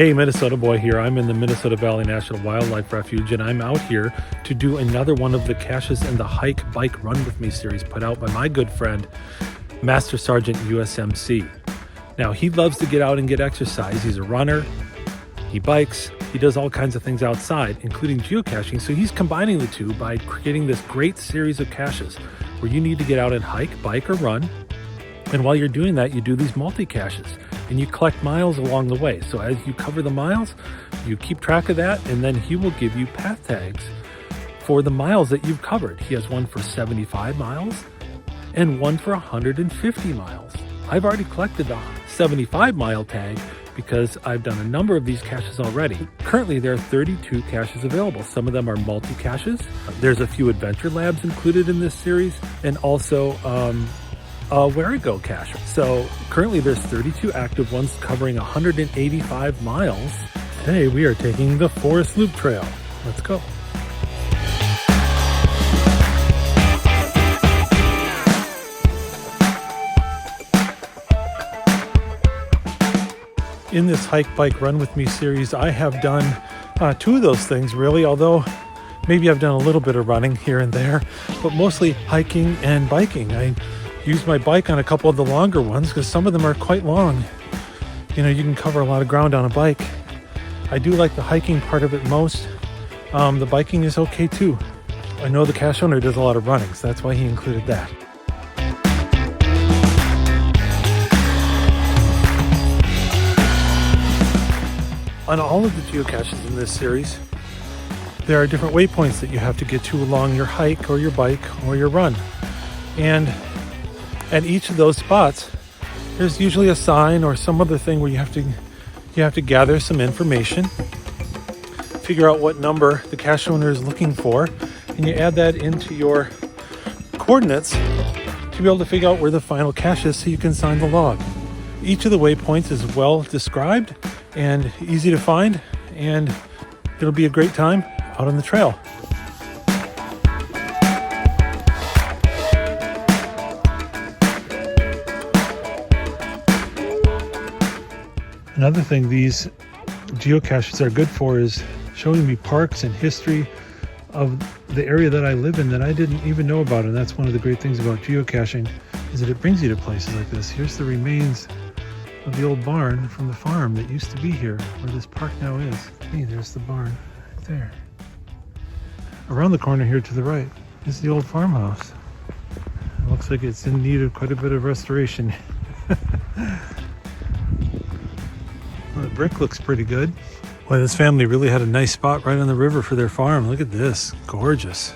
Hey, Minnesota boy here. I'm in the Minnesota Valley National Wildlife Refuge, and I'm out here to do another one of the Caches and the Hike, Bike, Run With Me series put out by my good friend, Master Sergeant USMC. Now, he loves to get out and get exercise. He's a runner, he bikes, he does all kinds of things outside, including geocaching. So he's combining the two by creating this great series of caches where you need to get out and hike, bike, or run. And while you're doing that, you do these multi-caches and you collect miles along the way. So as you cover the miles, you keep track of that, and then he will give you path tags for the miles that you've covered. He has one for 75 miles and one for 150 miles. I've already collected the 75 mile tag because I've done a number of these caches already. Currently, there are 32 caches available. Some of them are multi-caches. There's a few adventure labs included in this series, and also where it go cache. So currently there's 32 active ones covering 185 miles. Today we are taking the Forest Loop Trail. Let's go. In this Hike, Bike, Run With Me series, I have done two of those things really, although maybe I've done a little bit of running here and there, but mostly hiking and biking. I use my bike on a couple of the longer ones because some of them are quite long. You know, you can cover a lot of ground on a bike. I do like the hiking part of it most. The biking is okay too. I know the cache owner does a lot of running, so that's why he included that. On all of the geocaches in this series, there are different waypoints that you have to get to along your hike or your bike or your run. And at each of those spots, there's usually a sign or some other thing where you have to gather some information, figure out what number the cache owner is looking for, and you add that into your coordinates to be able to figure out where the final cache is so you can sign the log. Each of the waypoints is well described and easy to find, and it'll be a great time out on the trail. Another thing these geocaches are good for is showing me parks and history of the area that I live in that I didn't even know about. And that's one of the great things about geocaching, is that it brings you to places like this. Here's the remains of the old barn from the farm that used to be here, where this park now is. Hey, there's the barn right there. Around the corner here to the right is the old farmhouse. It looks like it's in need of quite a bit of restoration. Well, the brick looks pretty good. Boy, this family really had a nice spot right on the river for their farm. Look at this, gorgeous.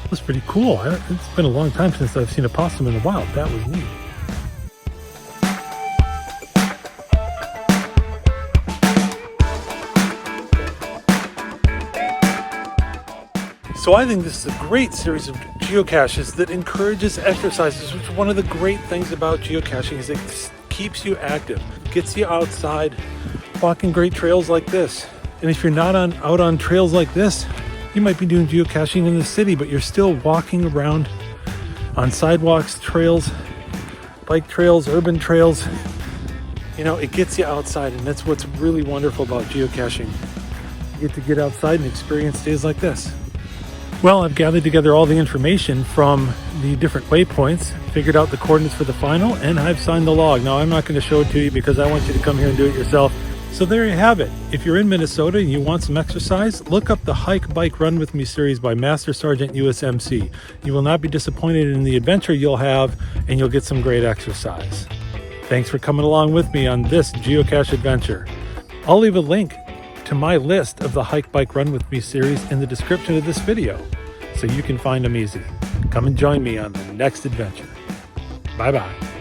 That's pretty cool. It's been a long time since I've seen a possum in the wild. That was neat. So I think this is a great series of geocaches that encourages exercises, which is one of the great things about geocaching, is it keeps you active, gets you outside, walking great trails like this. And if you're not out on trails like this, you might be doing geocaching in the city, but you're still walking around on sidewalks, trails, bike trails, urban trails. You know, it gets you outside, and that's what's really wonderful about geocaching. You get to get outside and experience days like this. Well, I've gathered together all the information from the different waypoints, figured out the coordinates for the final, and I've signed the log. Now, I'm not going to show it to you because I want you to come here and do it yourself. So there you have it. If you're in Minnesota and you want some exercise, look up the Hike, Bike, Run With Me series by Master Sergeant USMC. You will not be disappointed in the adventure you'll have, and you'll get some great exercise. Thanks for coming along with me on this geocache adventure. I'll leave a link to my list of the Hike, Bike, Run With Me series in the description of this video, so you can find them easy. Come and join me on the next adventure. Bye-bye.